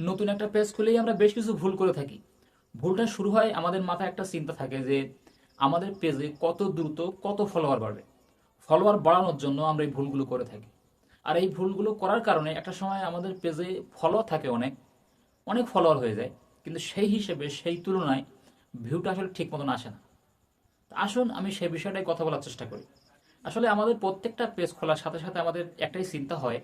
নতুন একটা পেজ খুলেই আমরা বেশ কিছু ভুল করে থাকি। ভুলটা শুরু হয় আমাদের মাথায় একটা চিন্তা থাকে যে আমাদের পেজে কত দ্রুত কত ফলোয়ার বাড়বে। ফলোয়ার বাড়ানোর জন্য আমরা এই ভুলগুলো করে থাকি। আর এই ভুলগুলো করার কারণে একটা সময় আমাদের পেজে ফলোয়ার থাকে অনেক অনেক ফলোয়ার হয়ে যায়, কিন্তু সেই হিসেবে সেই তুলনায় ভিউটা আসলে ঠিক মতন আসে না। তো আসুন আমি সেই বিষয়টাই কথা বলার চেষ্টা করি। আসলে আমাদের প্রত্যেকটা পেজ খোলার সাথে সাথে আমাদের একটাই চিন্তা হয়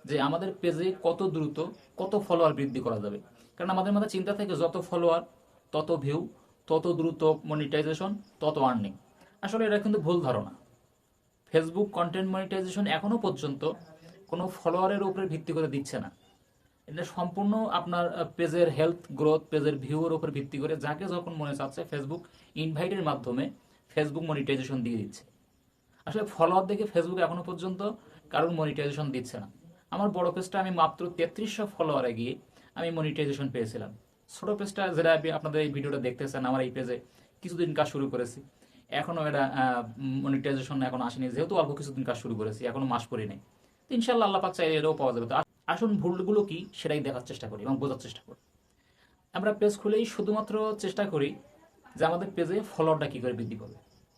যে আমাদের পেজে কত দ্রুত কত ফলোয়ার বৃদ্ধি করা যাবে। কারণ আমাদের মধ্যে চিন্তা থাকে যত ফলোয়ার তত ভিউ, তত দ্রুত মনিটাইজেশন, তত আর্নিং। আসলে এটা কিন্তু ভুল ধারণা। ফেসবুক কন্টেন্ট মনিটাইজেশন এখনো পর্যন্ত কোনো ফলোয়ারের উপরে ভিত্তি করে দিচ্ছে না। এটা সম্পূর্ণ আপনার পেজের হেলথ গ্রোথ, পেজের ভিউর উপর ভিত্তি করে যাকে যখন মনে চাচ্ছে ফেসবুক ইনভাইটের মাধ্যমে ফেসবুক মনিটাইজেশন দিয়ে দিচ্ছে। আসলে ফলোয়ার দেখে ফেসবুক এখনো পর্যন্ত কারোর মনিটাইজেশন দিচ্ছে না। আমার বড় পেজটা আমি মাত্র 3300 ফলোয়ারে গিয়ে আমি মনিটাইজেশন পেয়েছিলাম। ছোট পেজটা যেটা আপনাদের এই ভিডিওটা দেখতেছেন, আমার এই পেজে কিছুদিন কাজ শুরু করেছি, এখনো এটা মনিটাইজেশন এখন আসেনি, যেহেতু অল্প কিছুদিন কাজ শুরু করেছি, এখনো মাস পরে নেই। তো ইনশাল্লাহ আল্লাহ পাক চাইলে এটাও পাওয়া যাবে। তো আসুন ভুলগুলো কি সেটাই দেখার চেষ্টা করি এবং বোঝার চেষ্টা করি। আমরা পেজ খুলেই শুধুমাত্র চেষ্টা করি যে আমাদের পেজে ফলোয়ারটা কী করে বৃদ্ধি পাবে।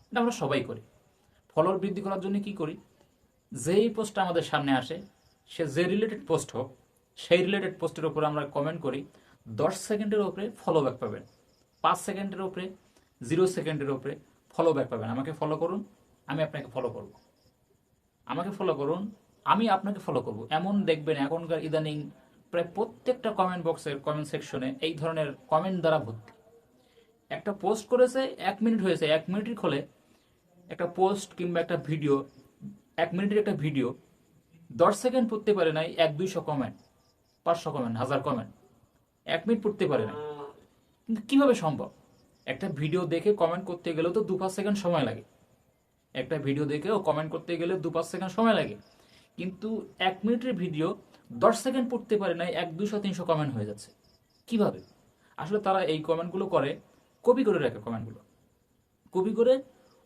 এটা আমরা সবাই করি। ফলোয়ার বৃদ্ধি করার জন্য কি করি, যেই পোস্টটা আমাদের সামনে আসে সে যে রিলেটেড পোস্ট হোক, সেই রিলেটেড পোস্টের উপরে আমরা কমেন্ট করি। 10 সেকেন্ডের উপরে ফলো ব্যাক পাবেন, 5 সেকেন্ডের উপরে, 0 সেকেন্ডের উপরে ফলো ব্যাক পাবেন। আমাকে ফলো করুন, আমি আপনাকে ফলো করব। আমাকে ফলো করুন, আমি আপনাকে ফলো করব। এমন দেখবেন এখনকার ইদানিং প্রায় প্রত্যেকটা কমেন্ট বক্সের কমেন্ট সেকশনে এই ধরনের কমেন্ট দ্বারা ভর্তি। একটা পোস্ট করেছে, 1 মিনিট হয়েছে, 1 মিনিটের খোলে একটা পোস্ট কিংবা একটা ভিডিও, 1 মিনিটের একটা ভিডিও 10 সেকেন্ড পড়তে পারে নাই 100-200 কমেন্ট, 500 কমেন্ট, 1000 কমেন্ট 1 মিনিট পড়তে পারে নাই। কিন্তু কিভাবে সম্ভব? একটা ভিডিও দেখে কমেন্ট করতে গেলেও তো 2-5 সেকেন্ড সময় লাগে। একটা ভিডিও দেখেও কমেন্ট করতে গেলে 2-5 সেকেন্ড সময় লাগে, কিন্তু 1 মিনিটের ভিডিও 10 সেকেন্ড পড়তে পারে নাই 100-200-300 কমেন্ট হয়ে যাচ্ছে। কিভাবে? আসলে তারা এই কমেন্টগুলো করে, কপি করে রাখে কমেন্টগুলো, কপি করে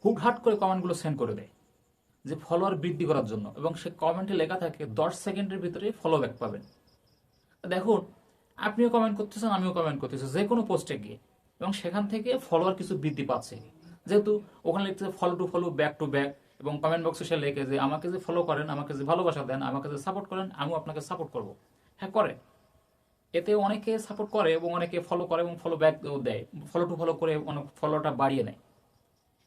হুটহাট করে কমেন্টগুলো সেন্ড করে দেয় যে ফলোয়ার বৃদ্ধি করার জন্য, এবং সে কমেন্টে লেখা থাকে 10 সেকেন্ডের ভিতরে ফলো ব্যাক পাবেন। দেখুন, আপনিও কমেন্ট করতেছেন, আমিও কমেন্ট করতেছি যে কোনো পোস্টে গিয়ে, এবং সেখান থেকে ফলোয়ার কিছু বৃদ্ধি পাচ্ছে। যেহেতু ওখানে লিখতেছে follow to follow, back to back, এবং কমেন্ট বক্সে সে লেখে যে আমাকে যে ফলো করেন, আমাকে যে ভালোবাসা দেন, আমাকে যে সাপোর্ট করেন, আমিও আপনাকে সাপোর্ট করব। হ্যাঁ, করে। এতে অনেকে সাপোর্ট করে এবং অনেকে ফলো করে এবং ফলো ব্যাক দেয়, ফলো টু ফলো করে অনেক ফলোটা বাড়িয়ে নেয়।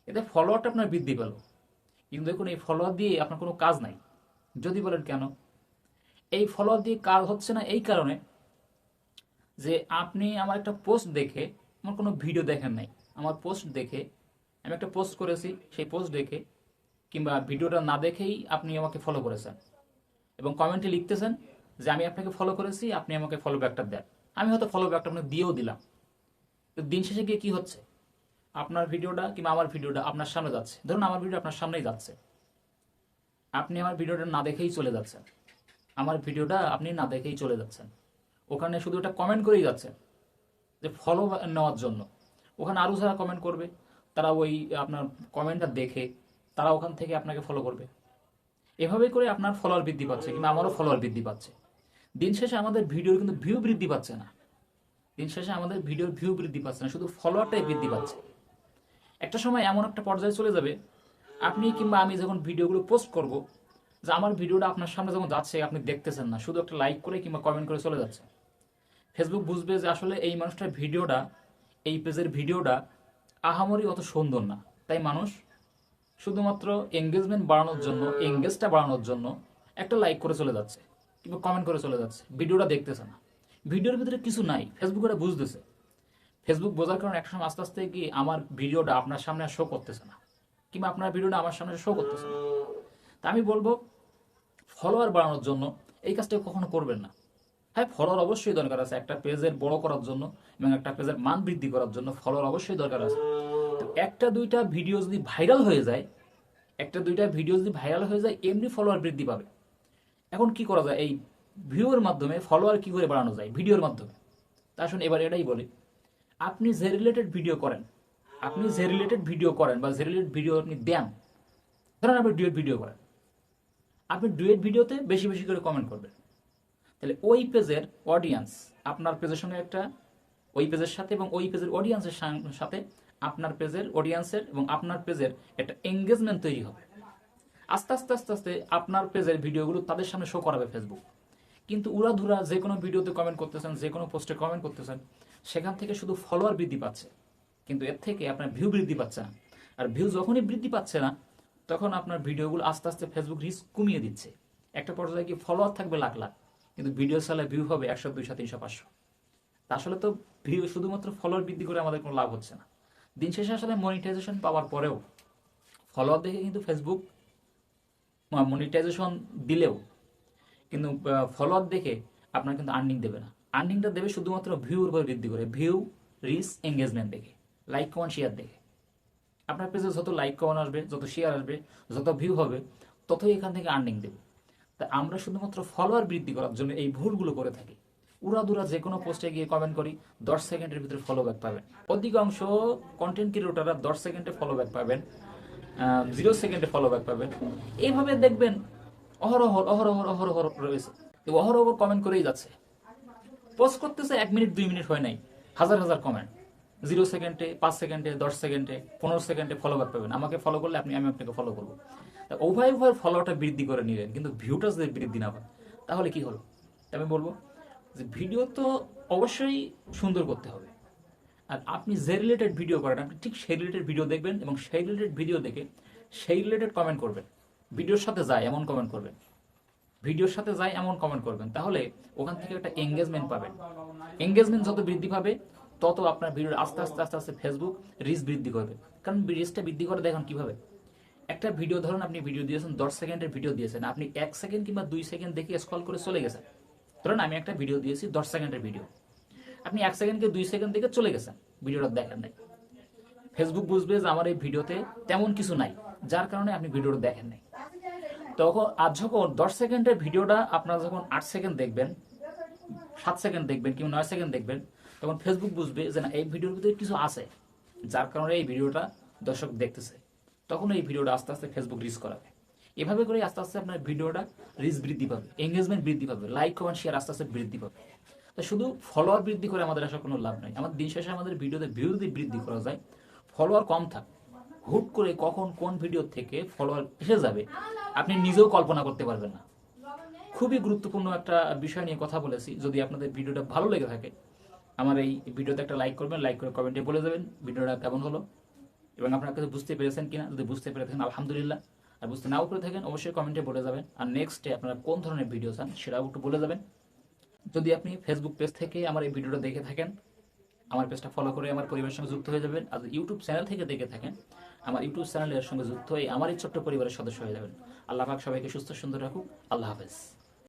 এতে ফলোয়ারটা আপনার বৃদ্ধি পেল, কিন্তু দেখুন এই ফলোয়ার দিয়ে আপনার কোনো কাজ নাই। যদি বলেন কেন, এই ফলোয়ার দিয়ে কাজ হচ্ছে না এই কারণে যে আপনি আমার একটা পোস্ট দেখে, আমার কোনো ভিডিও দেখেন নাই, আমার পোস্ট দেখে, আমি একটা পোস্ট করেছি, সেই পোস্ট দেখে কিংবা ভিডিওটা না দেখেই আপনি আমাকে ফলো করেছেন এবং কমেন্টে লিখতেছেন যে আমি আপনাকে ফলো করেছি, আপনি আমাকে ফলো ব্যাকটা দেন। আমি হয়তো ফলো ব্যাকটা আপনাকে দিয়েও দিলাম, তো দিন শেষে গিয়ে কি হচ্ছে, আপনার ভিডিওটা কিংবা আমার ভিডিওটা আপনার সামনে যাচ্ছে। ধরুন আমার ভিডিও আপনার সামনেই যাচ্ছে, আপনি আমার ভিডিওটা না দেখেই চলে যাচ্ছেন, আমার ভিডিওটা আপনি না দেখেই চলে যাচ্ছেন, ওখানে শুধু একটা কমেন্ট করেই যাচ্ছেন যে ফলো নেওয়ার জন্য। ওখানে আরও যারা কমেন্ট করবে তারা ওই আপনার কমেন্টটা দেখে তারা ওখান থেকে আপনাকে ফলো করবে। এভাবে করে আপনার ফলোয়ার বৃদ্ধি পাচ্ছে কিংবা আমারও ফলোয়ার বৃদ্ধি পাচ্ছে। দিন শেষে আমাদের ভিডিওর কিন্তু ভিউ বৃদ্ধি পাচ্ছে না, দিন শেষে আমাদের ভিডিওর ভিউ বৃদ্ধি পাচ্ছে না, শুধু ফলোয়ারটাই বৃদ্ধি পাচ্ছে। একটা সময় এমন একটা পর্যায়ে চলে যাবে, আপনি কিংবা আমি যখন ভিডিওগুলো পোস্ট করব, যে আমার ভিডিওটা আপনার সামনে যখন যাচ্ছে আপনি দেখতেছেন না, শুধু একটা লাইক করে কিংবা কমেন্ট করে চলে যাচ্ছে। ফেসবুক বুঝবে যে আসলে এই মানুষটার ভিডিওটা, এই পেজের ভিডিওটা আহামরি অত সুন্দর না, তাই মানুষ শুধুমাত্র এঙ্গেজমেন্ট বাড়ানোর জন্য, এঙ্গেজটা বাড়ানোর জন্য একটা লাইক করে চলে যাচ্ছে কিংবা কমেন্ট করে চলে যাচ্ছে, ভিডিওটা দেখতেছে না। ভিডিওর ভিতরে কিছু নাই, ফেসবুক এটা বুঝতেছে। ফেসবুক বোঝার কারণে একটা সময় আস্তে আস্তে গিয়ে আমার ভিডিওটা আপনার সামনে শো করতেছে না, কিংবা আপনার ভিডিওটা আমার সামনে শো করতেছে না। তা আমি বলবো, ফলোয়ার বাড়ানোর জন্য এই কাজটা কখনো করবেন না। হ্যাঁ, ফলোয়ার অবশ্যই দরকার আছে একটা পেজের বড় করার জন্য এবং একটা পেজের মান বৃদ্ধি করার জন্য ফলোয়ার অবশ্যই দরকার আছে। তো একটা দুইটা ভিডিও যদি ভাইরাল হয়ে যায়, একটা দুইটা ভিডিও যদি ভাইরাল হয়ে যায়, এমনি ফলোয়ার বৃদ্ধি পাবে। এখন কি করা যায়, এই ভিউর মাধ্যমে ফলোয়ার কি করে বাড়ানো যায় ভিডিওর মাধ্যমে? তা আসুন এবার এটাই বলি। আপনি যে রিলেটেড ভিডিও করেন, আপনি যে রিলেটেড ভিডিও করেন বা যে রিলেটেড ভিডিও আপনি দেন, ধরেন আপনি ডুয়েট ভিডিও করেন, আপনি ডুয়েট ভিডিওতে বেশি বেশি করে কমেন্ট করবেন। তাহলে ওই পেজের অডিয়েন্স আপনার পেজের সঙ্গে একটা, ওই পেজের সাথে এবং ওই পেজের অডিয়েন্সের সাথে আপনার পেজের অডিয়েন্সের এবং আপনার পেজের একটা এঙ্গেজমেন্ট তৈরি হবে। আস্তে আস্তে আস্তে আস্তে আপনার পেজের ভিডিওগুলো তাদের সামনে শো করাবে ফেসবুক। কিন্তু উড়াধুরা যে কোনো ভিডিওতে কমেন্ট করতেছেন, যে কোনো পোস্টে কমেন্ট করতেছেন, সেখান থেকে শুধু ফলোয়ার বৃদ্ধি পাচ্ছে, কিন্তু এর থেকে আপনার ভিউ বৃদ্ধি পাচ্ছে না। আর ভিউ যখনই বৃদ্ধি পাচ্ছে না, তখন আপনার ভিডিওগুলো আস্তে আস্তে ফেসবুক রিস্ক কমিয়ে দিচ্ছে। একটা পর্যায়ে কি ফলোয়ার থাকবে লাখ লাখ, কিন্তু ভিডিও চালায় ভিউ হবে 100, 200, 300, 500। আসলে তো ভিউ শুধুমাত্র ফলোয়ার বৃদ্ধি করে আমাদের কোনো লাভ হচ্ছে না। দিন শেষে আসলে মনিটাইজেশন পাওয়ার পরেও ফলোয়ার দেখে কিন্তু ফেসবুক মনিটাইজেশন দিলেও কিন্তু ফলোয়ার দেখে আপনার কিন্তু আর্নিং দেবে না। আর্নিংটা দেবে শুধুমাত্র ভিউর উপর বৃদ্ধি করে, ভিউ, রিচ, এঙ্গেজমেন্ট দেখে, লাইক, কমেন্ট, শেয়ার দেখে। আপনার পেজে যত লাইক কমেন্ট আসবে, যত শেয়ার আসবে, যত ভিউ হবে, ততই এখান থেকে আর্নিং দেবে। তা আমরা শুধুমাত্র ফলোয়ার বৃদ্ধি করার জন্য এই ভুলগুলো করে থাকি। উড়াদুরা যে কোনো পোস্টে গিয়ে কমেন্ট করি, 10 সেকেন্ডের ভিতরে ফলো ব্যাক পাবেন। অধিকাংশ কন্টেন্ট ক্রিয়েটররা 10 সেকেন্ডে ফলো ব্যাক পাবেন, 0 সেকেন্ডে ফলো ব্যাক পাবেন। এইভাবে দেখবেন অহরহ অহরহ অহরহ রয়েছে, অহরহ কমেন্ট করেই যাচ্ছে। পোস্ট করতেছে 1 মিনিট 2 মিনিট হয় নাই, হাজার হাজার কমেন্ট। 0 সেকেন্ডে, 5 সেকেন্ডে, 10 সেকেন্ডে, 15 সেকেন্ডে ফলো ব্যাক পাবেন। আমাকে ফলো করলে আমি আপনাকে ফলো করবো। উভয় ফলোটা বৃদ্ধি করে নিলেন, কিন্তু ভিউটা যদি বৃদ্ধি না পায়, তাহলে কি হলো? আমি বলবো যে ভিডিও তো অবশ্যই সুন্দর করতে হবে। আর আপনি যে রিলেটেড ভিডিও করেন, আপনি ঠিক সেই রিলেটেড ভিডিও দেখবেন এবং সেই রিলেটেড ভিডিও দেখে সেই রিলেটেড কমেন্ট করবেন। ভিডিওর সাথে যায় এমন কমেন্ট করবেন, ভিডিওর সাথে যায় এমন কমেন্ট করবেন, তাহলে ওখান থেকে একটা এঙ্গেজমেন্ট পাবেন। এঙ্গেজমেন্ট যত বৃদ্ধি পাবে, তত আপনার ভিডিও আস্তে আস্তে আস্তে আস্তে ফেসবুক রিচ বৃদ্ধি করবে। কারণ রিচটা বৃদ্ধি করে দেখুন কিভাবে। একটা ভিডিও ধরুন, আপনি ভিডিও দিয়েছেন 10 সেকেন্ডের ভিডিও দিয়েছেন, আপনি 1 সেকেন্ড কিংবা 2 সেকেন্ড দেখে স্ক্রল করে চলে গেছেন। ধরুন আমি একটা ভিডিও দিয়েছি 10 সেকেন্ডের ভিডিও, আপনি 1 সেকেন্ড কি 2 সেকেন্ড দেখে চলে গেছেন, ভিডিওটা দেখেন নাই। ফেসবুক বুঝবে যে আমার এই ভিডিওতে তেমন কিছু নাই, যার কারণে আপনি ভিডিওটা দেখেন নাই। তখন আজ যখন 10 সেকেন্ডের ভিডিওটা আপনারা যখন 8 সেকেন্ড দেখবেন, 7 সেকেন্ড দেখবেন কিংবা 9 সেকেন্ড দেখবেন, তখন ফেসবুক বুঝবে যে না, এই ভিডিওর ভিতরে কিছু আছে, যার কারণে এই ভিডিওটা দর্শক দেখতেছে। তখন এই ভিডিওটা আস্তে আস্তে ফেসবুক রিচ করাবে। এভাবে করে আস্তে আস্তে আপনার ভিডিওটা রিচ বৃদ্ধি পাবে, এঙ্গেজমেন্ট বৃদ্ধি পাবে, লাইক, কমেন্ট, শেয়ার আস্তে আস্তে বৃদ্ধি পাবে। তো শুধু ফলোয়ার বৃদ্ধি করে আমাদের আসলে কোনো লাভ নাই। আমাদের দিন শেষে আমাদের ভিডিওতে ভিউ যদি বৃদ্ধি করা যায়, ফলোয়ার কম থাক, হুট করে কখন কোন ভিডিও থেকে ফলোয়ার এসে যাবে আপনি নিজেও কল্পনা করতে পারবেন না। খুবই গুরুত্বপূর্ণ একটা বিষয় নিয়ে কথা বলেছি। যদি আপনাদের ভিডিওটা ভালো লেগে থাকে, আমার এই ভিডিওতে একটা লাইক করবেন, লাইক করে কমেন্টে বলে যাবেন ভিডিওটা কেমন হলো এবং আপনার কাছে বুঝতে পেরেছেন কিনা। যদি বুঝতে পেরে থাকেন আলহামদুলিল্লাহ, আর বুঝতে নাও পেরে থাকেন অবশ্যই কমেন্টে বলে যাবেন। আর নেক্সটে আপনারা কোন ধরনের ভিডিও চান সেটাও একটু বলে যাবেন। যদি আপনি ফেসবুক পেজ থেকে আমার এই ভিডিওটা দেখে থাকেন, আমার পেজটা ফলো করে আমার পরিবারের সঙ্গে যুক্ত হয়ে যাবেন। আর ইউটিউব চ্যানেল থেকে দেখে থাকেন, আমার ইউটিউব চ্যানেলের সঙ্গে যুক্ত হয়ে আমার এই ছোট্ট পরিবারের সদস্য হয়ে যাবেন। আল্লাহ পাক সবাইকে সুস্থ সুন্দর রাখুক। আল্লাহ হাফেজ।